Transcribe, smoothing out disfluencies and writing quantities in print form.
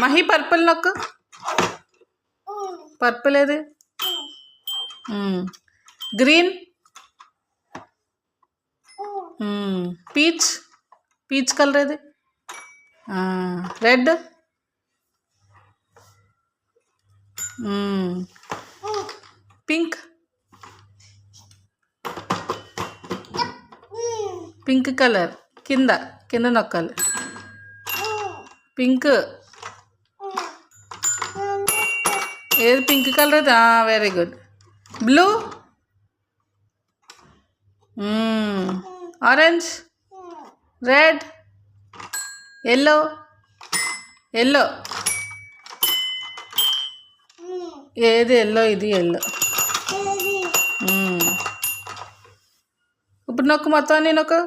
Mahi purple నొక్కు. Purple ఏది? Green. Peach. Peach colour ఏది? రెడ్. పింక్. పింక్ కలర్ కింద కింద నొక్కాలి. పింక్ ఏది? Pink colour. Very good. Blue. Orange. Red. Yellow. Yellow ఏది? ఎల్లో. ఇది ఎల్లో. ఇప్పుడు నొక్కు మొత్తం అన్నీ నొక్కు.